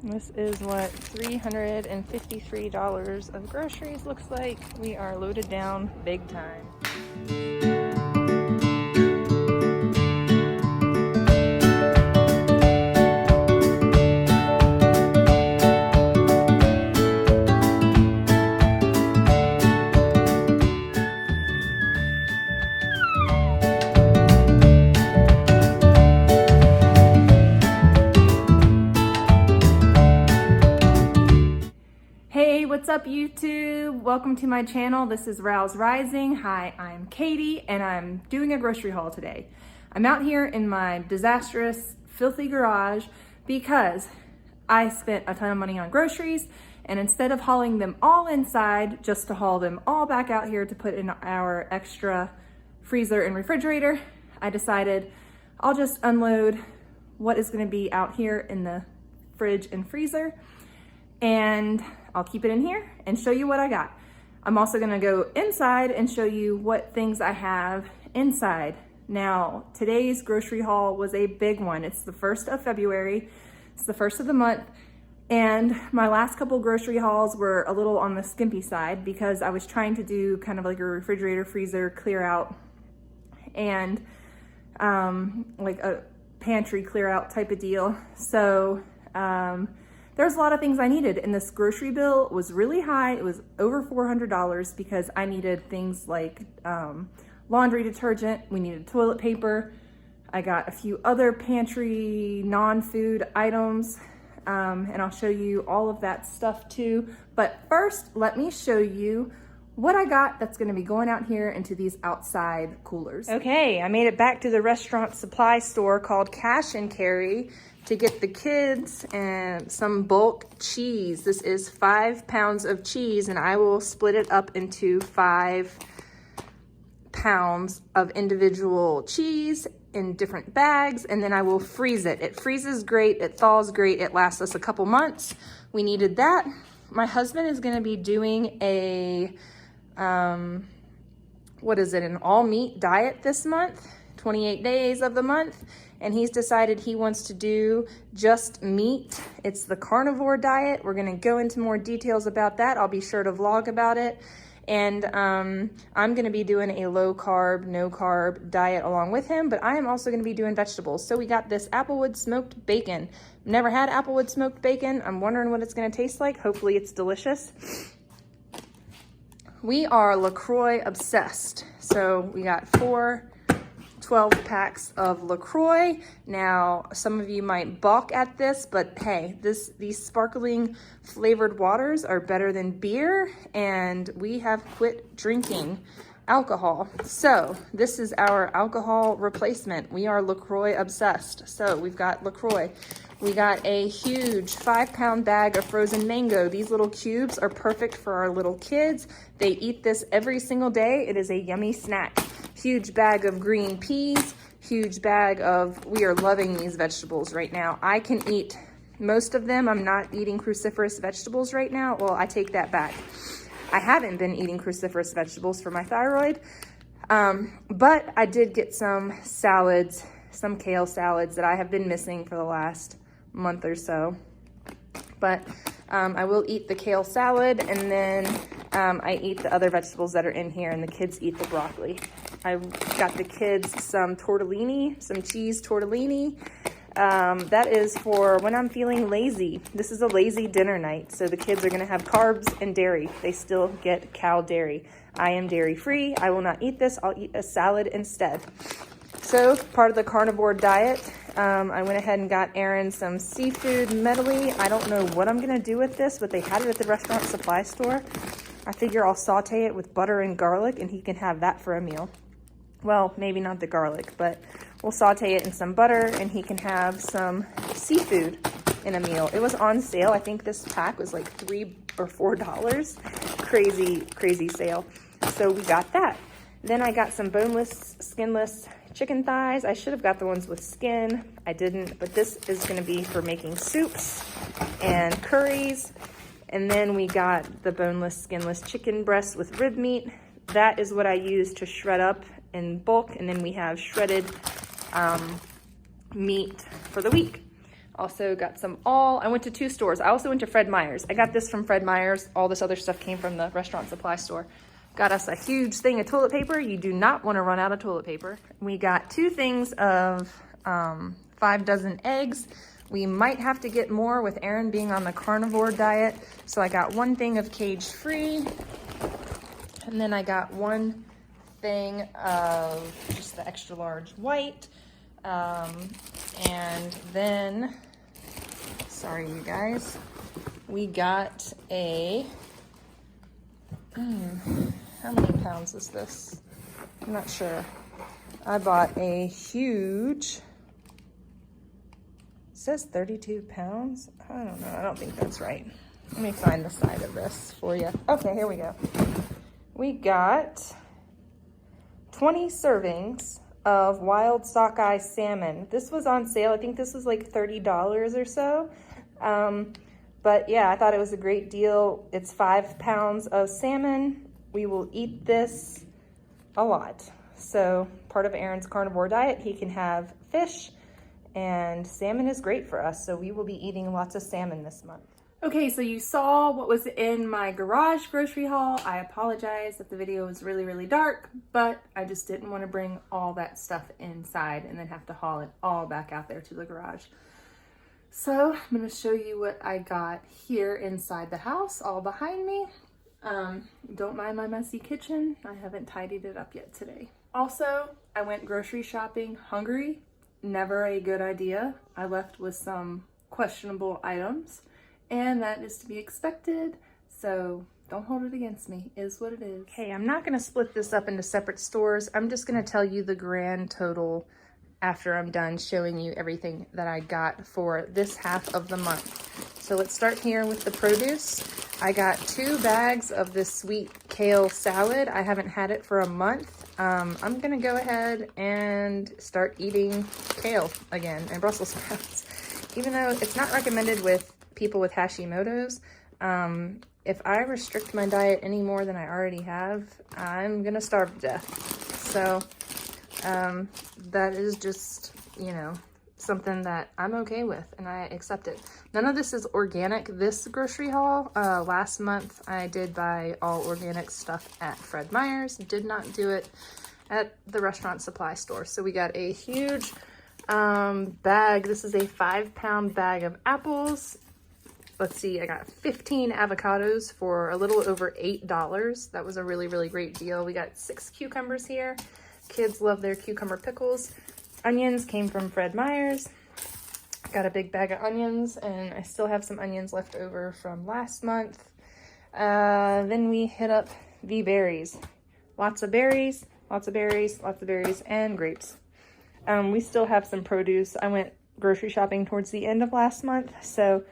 This is what $353 of groceries looks like. We are loaded down big time. Hey, what's up YouTube? Welcome to my channel. This is Rouse Rising. Hi, I'm Katie and I'm doing a grocery haul today. I'm out here in my disastrous, filthy garage because I spent a ton of money on groceries, and instead of hauling them all inside just to haul them all back out here to put in our extra freezer and refrigerator, I decided I'll just unload what is going to be out here in the fridge and freezer, and I'll keep it in here and show you what I got. I'm also gonna go inside and show you what things I have inside. Now, today's grocery haul was a big one. It's the 1st of February. It's the 1st of the month. And my last couple grocery hauls were a little on the skimpy side because I was trying to do kind of like a refrigerator freezer clear out and like a pantry clear out type of deal. So, there's a lot of things I needed, and this grocery bill was really high. It was over $400 because I needed things like laundry detergent, we needed toilet paper. I got a few other pantry non-food items, and I'll show you all of that stuff too. But first, let me show you what I got that's gonna be going out here into these outside coolers. Okay, I made it back to the restaurant supply store called Cash and Carry to get the kids and some bulk cheese. This is 5 pounds of cheese, and I will split it up into 5 pounds of individual cheese in different bags, and then I will freeze it. It freezes great, it thaws great, it lasts us a couple months. We needed that. My husband is gonna be doing a, what is it, an all meat diet this month, 28 days of the month. And he's decided he wants to do just meat. It's the carnivore diet. We're gonna go into more details about that. I'll be sure to vlog about it. And I'm gonna be doing a low carb, no carb diet along with him, but I am also gonna be doing vegetables. So we got this applewood smoked bacon. Never had applewood smoked bacon. I'm wondering what it's gonna taste like. Hopefully it's delicious. We are LaCroix obsessed. So we got 12 packs of LaCroix. Now, some of you might balk at this, but hey, these sparkling flavored waters are better than beer, and we have quit drinking alcohol. So this is our alcohol replacement. We are LaCroix obsessed. So we've got LaCroix. We got a huge 5-pound bag of frozen mango. These little cubes are perfect for our little kids. They eat this every single day. It is a yummy snack. Huge bag of green peas, huge bag of, we are loving these vegetables right now. I can eat most of them. I'm not eating cruciferous vegetables right now. Well, I take that back. I haven't been eating cruciferous vegetables for my thyroid, but I did get some salads, some kale salads that I have been missing for the last month or so. But I will eat the kale salad, and then I eat the other vegetables that are in here, and the kids eat the broccoli. I got the kids some tortellini, some cheese tortellini. That is for when I'm feeling lazy. This is a lazy dinner night, so the kids are gonna have carbs and dairy. They still get cow dairy. I am dairy free. I will not eat this. I'll eat a salad instead. So part of the carnivore diet, I went ahead and got Aaron some seafood medley. I don't know what I'm gonna do with this, but they had it at the restaurant supply store. I figure I'll saute it with butter and garlic, and he can have that for a meal. Well, maybe not the garlic, but we'll saute it in some butter, and he can have some seafood in a meal. It was on sale. I think this pack was like $3 or $4. Crazy, crazy sale. So we got that. Then I got some boneless, skinless chicken thighs. I should have got the ones with skin. I didn't, but this is gonna be for making soups and curries. And then we got the boneless, skinless chicken breasts with rib meat. That is what I use to shred up in bulk. And then we have shredded meat for the week. Also got I went to 2 stores. I also went to Fred Meyer's. I got this from Fred Meyer's. All this other stuff came from the restaurant supply store. Got us a huge thing of toilet paper. You do not want to run out of toilet paper. We got 2 things of 5 dozen eggs. We might have to get more with Aaron being on the carnivore diet. So I got 1 thing of cage-free. And then I got 1 thing of just the extra large white. And then, sorry you guys, we got a, how many pounds is this? I'm not sure. I bought a huge, it says 32 pounds. I don't know, I don't think that's right. Let me find the side of this for you. Okay, here we go. We got 20 servings of wild sockeye salmon. This was on sale. I think this was like $30 or so. But yeah, I thought it was a great deal. It's 5 pounds of salmon. We will eat this a lot. So part of Aaron's carnivore diet, he can have fish, and salmon is great for us. So we will be eating lots of salmon this month. Okay, so you saw what was in my garage grocery haul. I apologize that the video was really, really dark, but I just didn't want to bring all that stuff inside and then have to haul it all back out there to the garage. So I'm going to show you what I got here inside the house, all behind me. Don't mind my messy kitchen. I haven't tidied it up yet today. Also, I went grocery shopping hungry. Never a good idea. I left with some questionable items. And that is to be expected, so don't hold it against me, is what it is. Okay, I'm not gonna split this up into separate stores. I'm just gonna tell you the grand total after I'm done showing you everything that I got for this half of the month. So let's start here with the produce. I got 2 bags of this sweet kale salad. I haven't had it for a month. I'm gonna go ahead and start eating kale again and Brussels sprouts. Even though it's not recommended with people with Hashimoto's, if I restrict my diet any more than I already have, I'm gonna starve to death. So that is just, you know, something that I'm okay with and I accept it. None of this is organic, this grocery haul. Last month I did buy all organic stuff at Fred Meyer's, did not do it at the restaurant supply store. So we got a huge bag. This is a 5-pound bag of apples. Let's see, I got 15 avocados for a little over $8. That was a really, really great deal. We got 6 cucumbers here. Kids love their cucumber pickles. Onions came from Fred Meyer's. Got a big bag of onions, and I still have some onions left over from last month. Then we hit up the berries. Lots of berries, lots of berries, lots of berries, and grapes. We still have some produce. I went grocery shopping towards the end of last month, so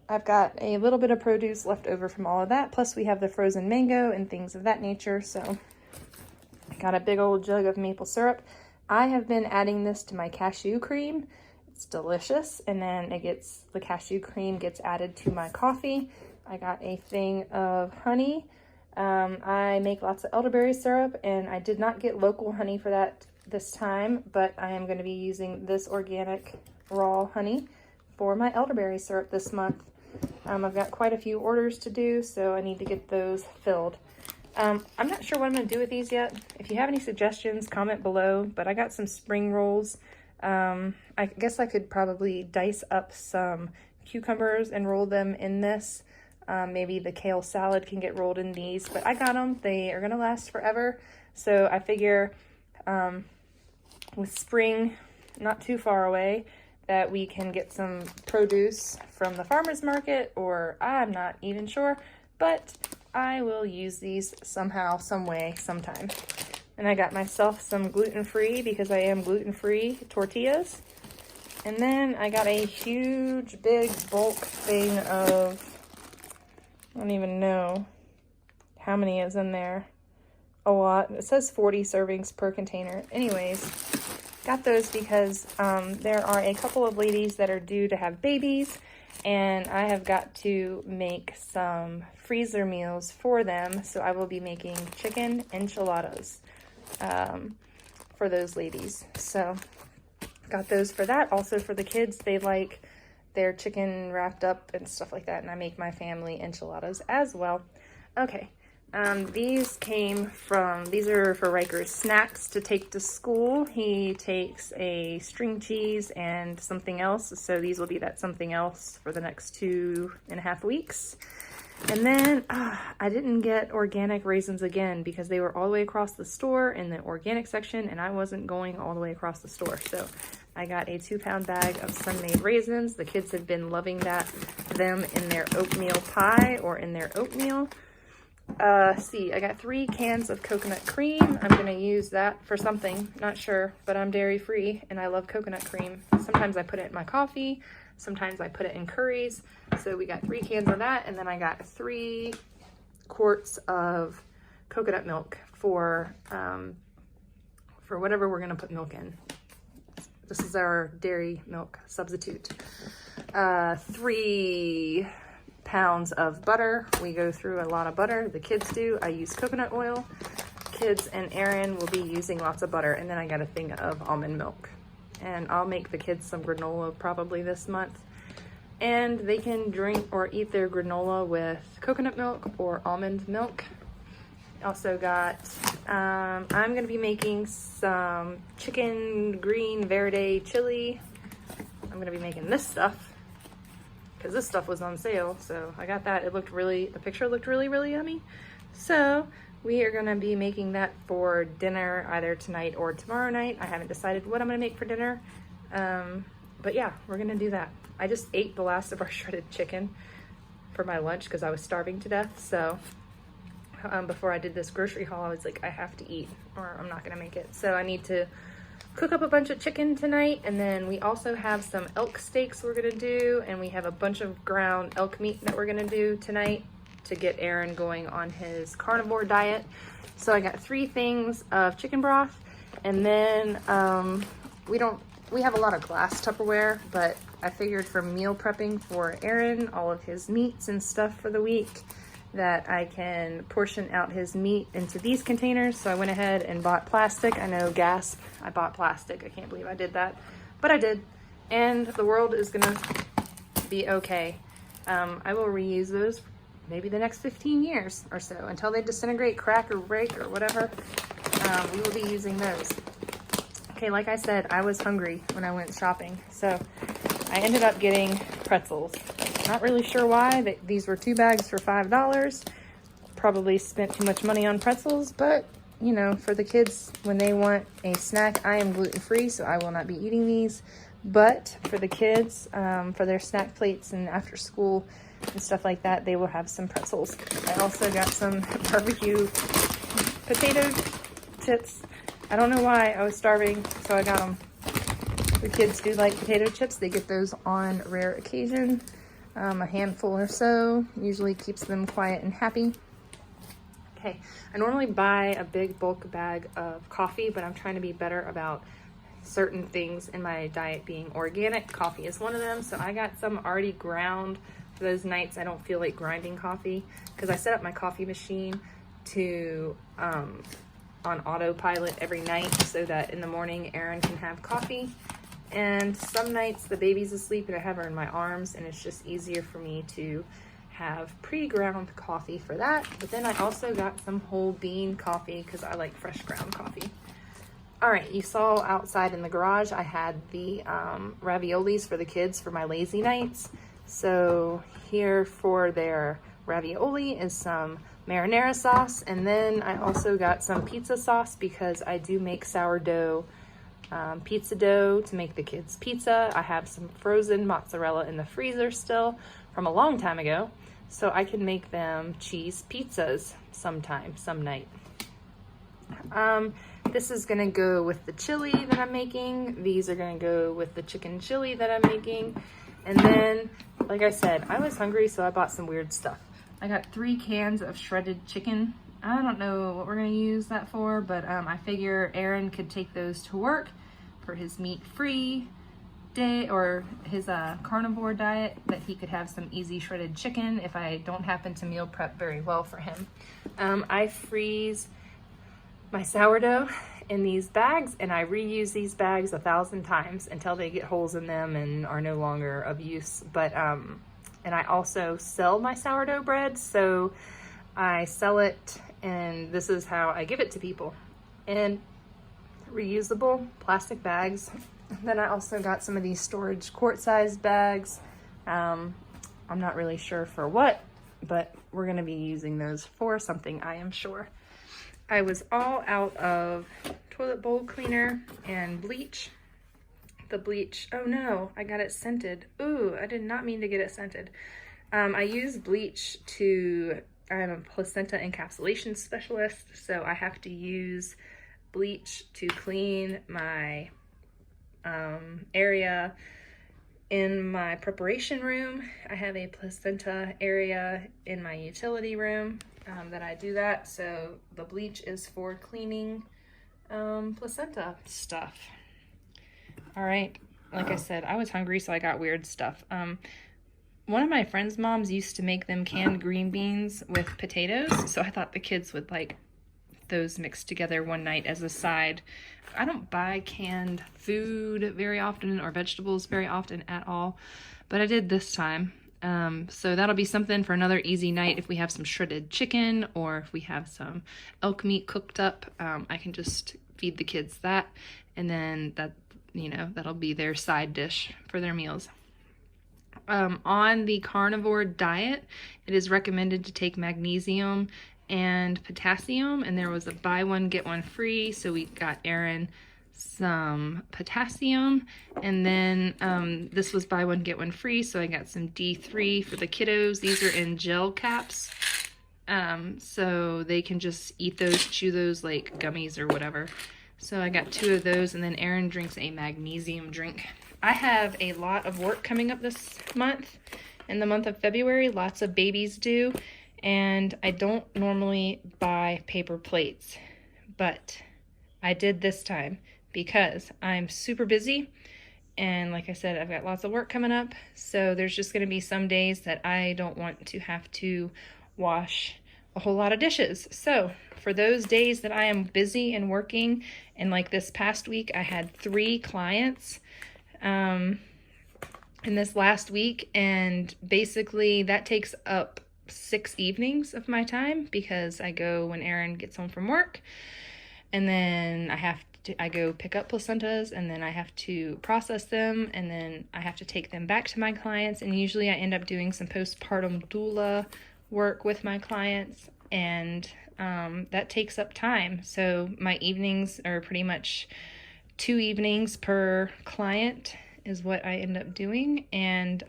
I've got a little bit of produce left over from all of that. Plus we have the frozen mango and things of that nature. So I got a big old jug of maple syrup. I have been adding this to my cashew cream. It's delicious. And then the cashew cream gets added to my coffee. I got a thing of honey. I make lots of elderberry syrup, and I did not get local honey for that this time, but I am going to be using this organic raw honey for my elderberry syrup this month. I've got quite a few orders to do, so I need to get those filled. I'm not sure what I'm going to do with these yet. If you have any suggestions, comment below, but I got some spring rolls. I guess I could probably dice up some cucumbers and roll them in this. Maybe the kale salad can get rolled in these, but I got them. They are going to last forever, so I figure with spring not too far away, that we can get some produce from the farmer's market, or I'm not even sure, but I will use these somehow, some way, sometime. And I got myself some gluten-free, because I am gluten-free, tortillas. And then I got a huge, big bulk thing of, I don't even know how many is in there. A lot. It says 40 servings per container. Anyways, got those because there are a couple of ladies that are due to have babies, and I have got to make some freezer meals for them. So I will be making chicken enchiladas for those ladies. So got those for that. Also for the kids, they like their chicken wrapped up and stuff like that, and I make my family enchiladas as well. Okay, these are for Riker's snacks to take to school. He takes a string cheese and something else, so these will be that something else for the next 2.5 weeks. And then I didn't get organic raisins again because they were all the way across the store in the organic section, and I wasn't going all the way across the store. So I got a 2-pound bag of Sun-Made raisins. The kids have been loving them in their oatmeal pie or in their oatmeal. See, I got 3 cans of coconut cream. I'm going to use that for something, not sure, but I'm dairy free and I love coconut cream. Sometimes I put it in my coffee, sometimes I put it in curries. So we got 3 cans of that, and then I got 3 quarts of coconut milk for whatever we're going to put milk in. This is our dairy milk substitute. 3 pounds of butter. We go through a lot of butter. The kids do. I use coconut oil. Kids and Aaron will be using lots of butter. And then I got a thing of almond milk. And I'll make the kids some granola probably this month. And they can drink or eat their granola with coconut milk or almond milk. Also got, I'm going to be making some chicken green Verde chili. I'm going to be making this stuff because this stuff was on sale. So I got that. The picture looked really, really yummy. So we are going to be making that for dinner either tonight or tomorrow night. I haven't decided what I'm going to make for dinner. But yeah, we're going to do that. I just ate the last of our shredded chicken for my lunch because I was starving to death. So before I did this grocery haul, I was like, I have to eat or I'm not going to make it. So I need to cook up a bunch of chicken tonight. And then we also have some elk steaks we're going to do. And we have a bunch of ground elk meat that we're going to do tonight to get Aaron going on his carnivore diet. So I got 3 things of chicken broth. And then we have a lot of glass Tupperware, but I figured for meal prepping for Aaron, all of his meats and stuff for the week, that I can portion out his meat into these containers. So I went ahead and bought plastic. I know, gasp, I bought plastic. I can't believe I did that, but I did. And the world is gonna be okay. I will reuse those maybe the next 15 years or so until they disintegrate, crack, or break, or whatever. We will be using those. Okay, like I said, I was hungry when I went shopping, so I ended up getting pretzels. Not really sure why. These were 2 bags for $5. Probably spent too much money on pretzels, but you know, for the kids, when they want a snack, I am gluten-free, so I will not be eating these. But for the kids, for their snack plates and after school and stuff like that, they will have some pretzels. I also got some barbecue potato chips. I don't know why, I was starving, so I got them. The kids do like potato chips. They get those on rare occasion. A handful or so usually keeps them quiet and happy. Okay, I normally buy a big bulk bag of coffee, but I'm trying to be better about certain things in my diet being organic. Coffee is one of them, so I got some already ground for those nights I don't feel like grinding coffee, because I set up my coffee machine to on autopilot every night so that in the morning Aaron can have coffee. And some nights the baby's asleep and I have her in my arms, and it's just easier for me to have pre-ground coffee for that. But then I also got some whole bean coffee because I like fresh ground coffee. All right, you saw outside in the garage I had the raviolis for the kids for my lazy nights. So here for their ravioli is some marinara sauce, and then I also got some pizza sauce because I do make sourdough pizza dough to make the kids pizza. I have some frozen mozzarella in the freezer still from a long time ago, so I can make them cheese pizzas sometime, some night. This is gonna go with the chili that I'm making. These are gonna go with the chicken chili that I'm making. And then, like I said, I was hungry, so I bought some weird stuff. I got 3 cans of shredded chicken. I don't know what we're gonna use that for, but I figure Aaron could take those to work for his meat-free day or his carnivore diet, that he could have some easy shredded chicken if I don't happen to meal prep very well for him. I freeze my sourdough in these bags, and I reuse these bags 1,000 times until they get holes in them and are no longer of use. But and I also sell my sourdough bread, so I sell it, and this is how I give it to people in reusable plastic bags. Then I also got some of these storage quart-sized bags. I'm not really sure for what, but we're gonna be using those for something, I am sure. I was all out of toilet bowl cleaner and bleach. The bleach, oh no, I got it scented. Ooh, I did not mean to get it scented. I use bleach I'm a placenta encapsulation specialist, so I have to use bleach to clean my area in my preparation room. I have a placenta area in my utility room that I do that, so the bleach is for cleaning placenta stuff. All right, like I said, I was hungry, so I got weird stuff. One of my friend's moms used to make them canned green beans with potatoes, so I thought the kids would like those mixed together one night as a side. I don't buy canned food very often or vegetables very often at all, but I did this time. So that'll be something for another easy night. If we have some shredded chicken or if we have some elk meat cooked up, I can just feed the kids that, and then that'll be their side dish for their meals. On the carnivore diet, it is recommended to take magnesium and potassium, and there was a buy one get one free, so we got Aaron some potassium, and then this was buy one get one free, so I got some D3 for the kiddos. These are in gel caps, so they can just eat those, chew those like gummies or whatever. So I got 2 of those, and then Aaron drinks a magnesium drink. I have a lot of work coming up this month. In the month of February, lots of babies do, and I don't normally buy paper plates, but I did this time because I'm super busy, and like I said, I've got lots of work coming up, so there's just going to be some days that I don't want to have to wash a whole lot of dishes. So for those days that I am busy and working, and like this past week I had 3 clients in this last week, and basically that takes up 6 evenings of my time because I go when Aaron gets home from work, and then I go pick up placentas, and then I have to process them, and then I have to take them back to my clients, and usually I end up doing some postpartum doula work with my clients, and that takes up time. So my evenings are pretty much 2 evenings per client is what I end up doing, and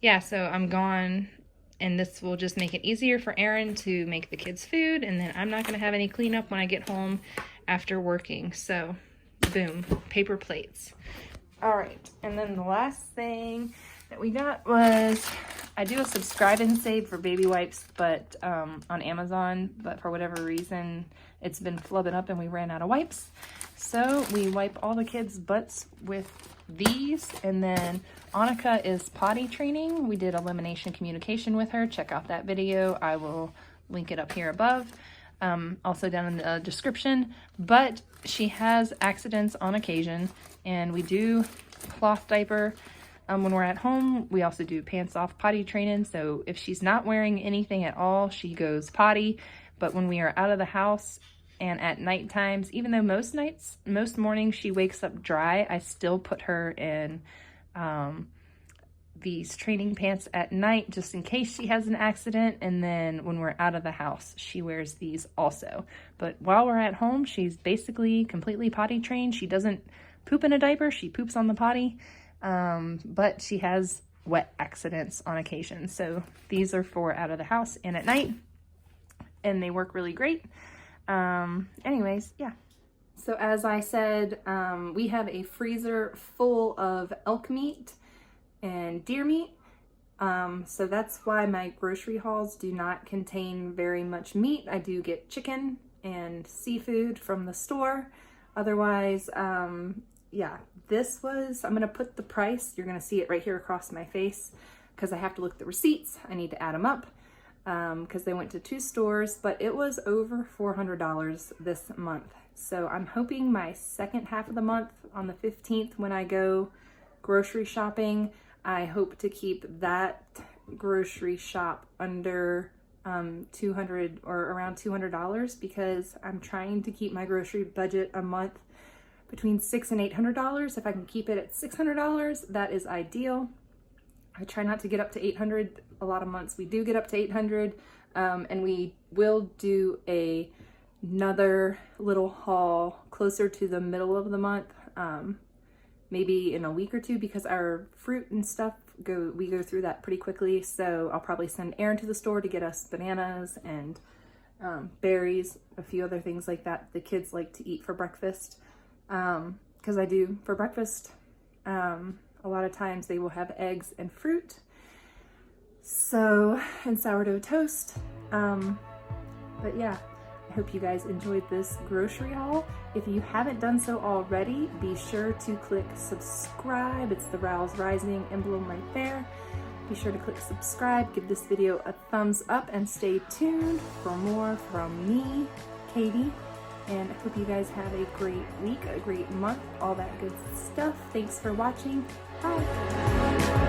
yeah, so I'm gone, and this will just make it easier for Aaron to make the kids food, and then I'm not going to have any cleanup when I get home after working. So boom, paper plates. All right, and then the last thing that we got was, I do a subscribe and save for baby wipes, but on Amazon, but for whatever reason it's been flubbing up and we ran out of wipes, so we wipe all the kids' butts with these. And then Annika is potty training. We did elimination communication with her. Check out that video. I will link it up here above, also down in the description. But she has accidents on occasion, and we do cloth diaper when we're at home. We also do pants off potty training, so if she's not wearing anything at all, she goes potty. But when we are out of the house and at night times, even though most mornings she wakes up dry, I still put her in these training pants at night just in case she has an accident. And then when we're out of the house, she wears these also. But while we're at home, she's basically completely potty trained. She doesn't poop in a diaper, she poops on the potty. But she has wet accidents on occasion. So these are for out of the house and at night, and they work really great. Anyways, yeah. So as I said, we have a freezer full of elk meat and deer meat. So that's why my grocery hauls do not contain very much meat. I do get chicken and seafood from the store. Otherwise, yeah, this was, I'm going to put the price, you're going to see it right here across my face because I have to look at the receipts. I need to add them up. because they went to 2 stores, but it was over $400 this month. So I'm hoping my second half of the month on the 15th when I go grocery shopping, I hope to keep that grocery shop under $200 or around $200, because I'm trying to keep my grocery budget a month between $600 and $800. If I can keep it at $600, that is ideal. I try not to get up to $800. A lot of months we do get up to $800, and we will do another little haul closer to the middle of the month, maybe in a week or two, because our fruit and stuff we go through that pretty quickly. So I'll probably send Aaron to the store to get us bananas and berries, a few other things like that the kids like to eat for breakfast, because I do for breakfast. A lot of times they will have eggs and fruit, so, and sourdough toast. But yeah, I hope you guys enjoyed this grocery haul. If you haven't done so already, be sure to click subscribe. It's the Rouse Rising emblem right there. Be sure to click subscribe, give this video a thumbs up, and stay tuned for more from me, Katie. And I hope you guys have a great week, a great month, all that good stuff. Thanks for watching. Bye.